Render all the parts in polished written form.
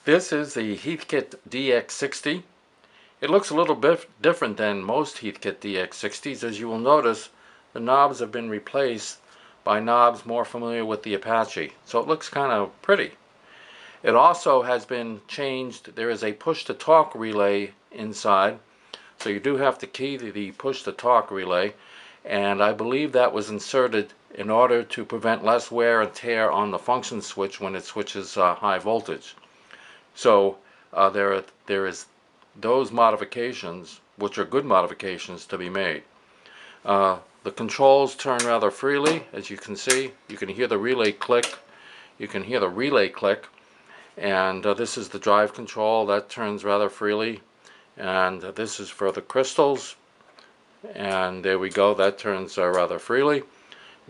This is the Heathkit DX-60. It looks a little bit different than most Heathkit DX-60s. As you will notice, the knobs have been replaced by knobs more familiar with the Apache. So it looks kind of pretty. It also has been changed. There is a push-to-talk relay inside. So you do have to key the push-to-talk relay. And I believe that was inserted in order to prevent less wear and tear on the function switch when it switches high voltage. So there is those modifications, which are good modifications, to be made. The controls turn rather freely, as you can see. You can hear the relay click. You can hear the relay click. And this is the drive control. That turns rather freely. And this is for the crystals. And there we go. That turns rather freely.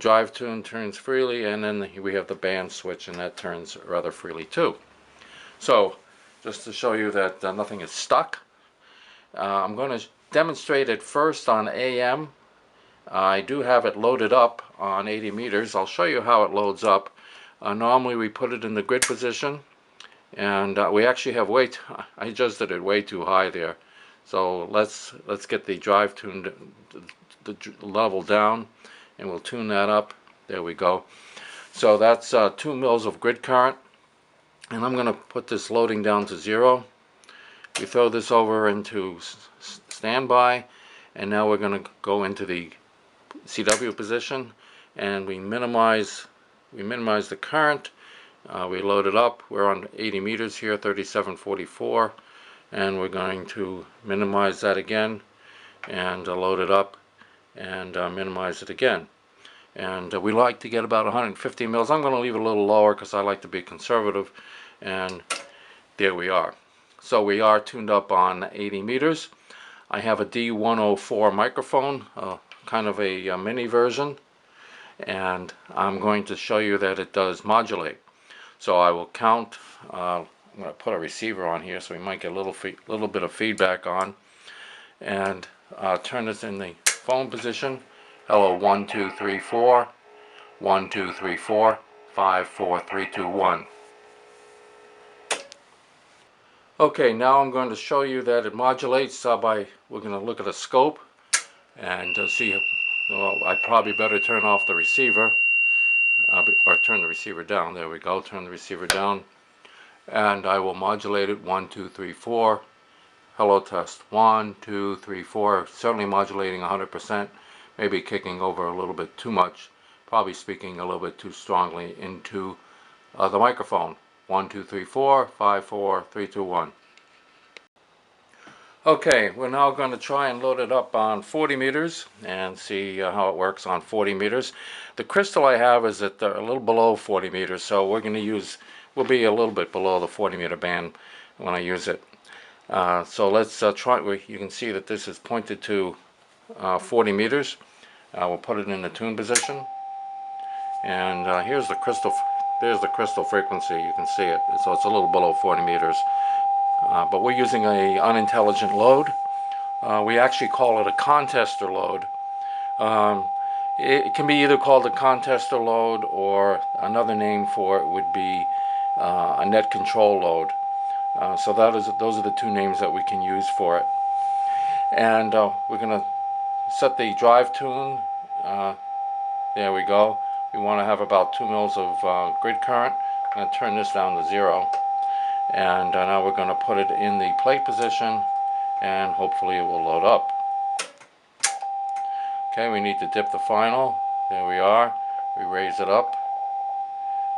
Drive tune turns freely. And then we have the band switch, and that turns rather freely too. So, just to show you that nothing is stuck, I'm going to demonstrate it first on AM. I do have it loaded up on 80 meters. I'll show you how it loads up. Normally we put it in the grid position, and we actually have I adjusted it way too high there. So let's get the drive tuned, the level down, and we'll tune that up. There we go. So that's 2 mils of grid current. And I'm going to put this loading down to 0. We throw this over into standby, and now we're going to go into the CW position, and we minimize the current. We load it up. We're on 80 meters here, 3744, and we're going to minimize that again and load it up and minimize it again. And we like to get about 150 mils. I'm going to leave it a little lower because I like to be conservative. And there we are. So we are tuned up on 80 meters. I have a D104 microphone, kind of a mini version, and I'm going to show you that it does modulate. So I will count. I'm going to put a receiver on here so we might get a little bit of feedback on, and turn this in the phone position. Hello, 1 2 3 4, 1 2 3 4, 5 4 3 2 1. Okay, now I'm going to show you that it modulates we're going to look at a scope and see. Well, I probably better turn off the receiver, or turn the receiver down. There we go. Turn the receiver down, and I will modulate it. 1 2 3 4. Hello, test. 1 2 3 4. Certainly modulating 100%. Maybe kicking over a little bit too much. Probably speaking a little bit too strongly into the microphone. 1 2 3 4, 5 4 3 2 1. Okay, we're now going to try and load it up on 40 meters and see how it works on 40 meters. The crystal I have is at a little below 40 meters, so we'll be a little bit below the 40 meter band when I use it. So let's try. You can see that this is pointed to 40 meters. We'll put it in the tune position, and here's the crystal. There's the crystal frequency. You can see it. So it's a little below 40 meters. But we're using an unintelligent load. We actually call it a contester load. It can be either called a contester load, or another name for it would be a net control load. So those are the two names that we can use for it. And we're going to set the drive tune. There we go. We want to have about 2 mils of grid current. I'm going to turn this down to 0. And now we're going to put it in the plate position, and hopefully it will load up. Okay, we need to dip the final. There we are. We raise it up,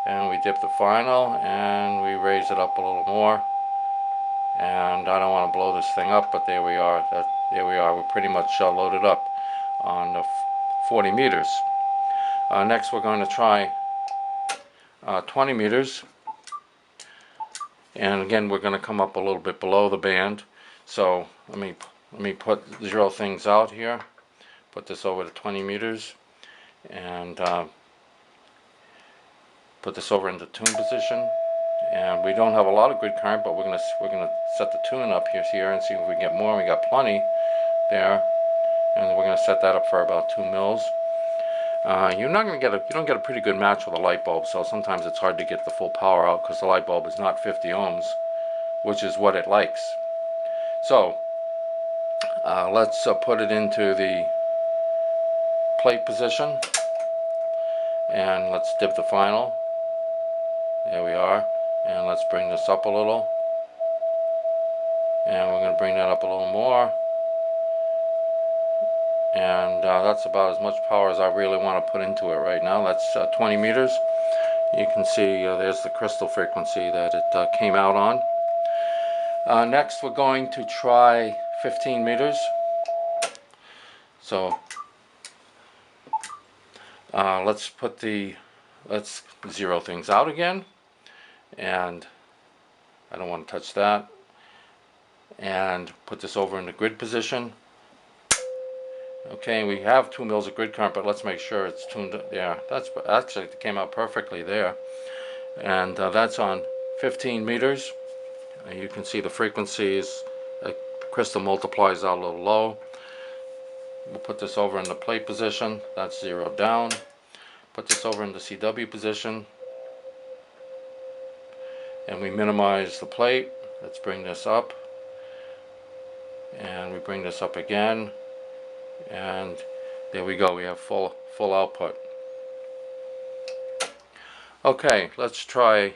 and we dip the final, and we raise it up a little more. And I don't want to blow this thing up, but there we are. There we are. We're pretty much loaded up on 40 meters. Next, we're going to try 20 meters. And again, we're going to come up a little bit below the band. So let me zero things out here. Put this over to 20 meters, and put this over into tune position. And we don't have a lot of grid current, but we're gonna set the tune up here and see if we can get more. We got plenty there, and we're gonna set that up for about 2 mils. You don't get a pretty good match with a light bulb, so sometimes it's hard to get the full power out because the light bulb is not 50 ohms. which is what it likes. So let's put it into the plate position, and let's dip the final. There we are. And let's bring this up a little, and we're going to bring that up a little more, and that's about as much power as I really want to put into it right now. That's 20 meters. You can see there's the crystal frequency that it came out on. Next we're going to try 15 meters. So let's zero things out again, and I don't want to touch that, and put this over in the grid position. Okay, we have 2 mils of grid current, but let's make sure it's tuned up. Yeah, that's actually, it came out perfectly there. And that's on 15 meters. You can see the frequencies. The crystal multiplies out a little low. We'll put this over in the plate position. That's zeroed down. Put this over in the CW position. And we minimize the plate. Let's bring this up. And we bring this up again. And there we go, we have full output. Okay, let's try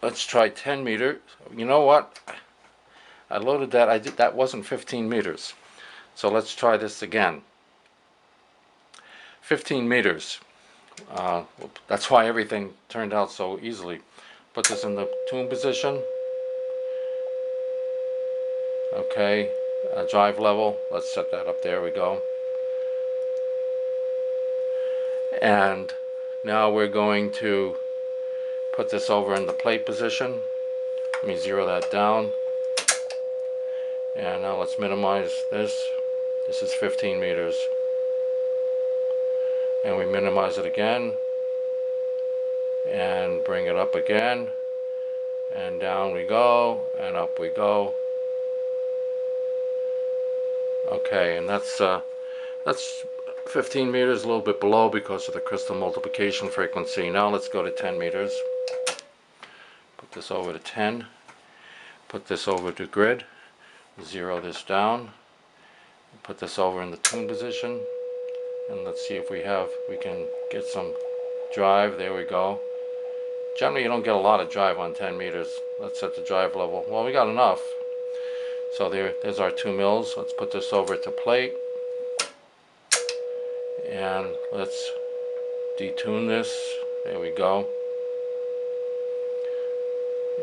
let's try 10 meters. You know what, I loaded that, that wasn't 15 meters, so let's try this again. 15 meters. That's why everything turned out so easily. Put this in the tune position. Okay, drive level, let's set that up, there we go. And now we're going to put this over in the plate position. Let me zero that down. And now let's minimize this. This is 15 meters. And we minimize it again. And bring it up again. And down we go, and up we go. Okay, and that's 15 meters, a little bit below because of the crystal multiplication frequency. Now let's go to 10 meters. Put this over to 10. Put this over to grid. Zero this down. Put this over in the tune position. And let's see if we can get some drive. There we go. Generally you don't get a lot of drive on 10 meters. Let's set the drive level. Well, we got enough. So there's our 2 mils. Let's put this over to plate. And let's detune this. There we go.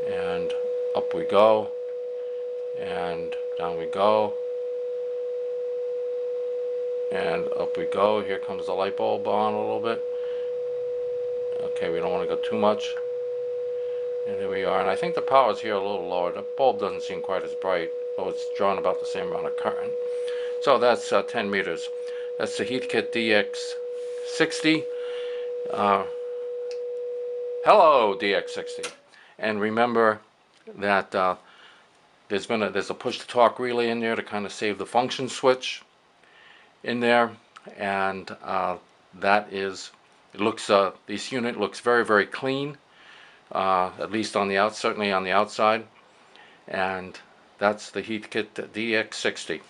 And up we go. And down we go. And up we go. Here comes the light bulb on a little bit. Okay, we don't want to go too much. And here we are. And I think the power is here a little lower. The bulb doesn't seem quite as bright, though it's drawing about the same amount of current. So that's 10 meters. That's the Heathkit DX-60. Hello, DX-60. And remember that there's a push-to-talk relay in there to kind of save the function switch in there, and this unit looks very, very clean, at least on the certainly on the outside, and that's the Heathkit DX-60.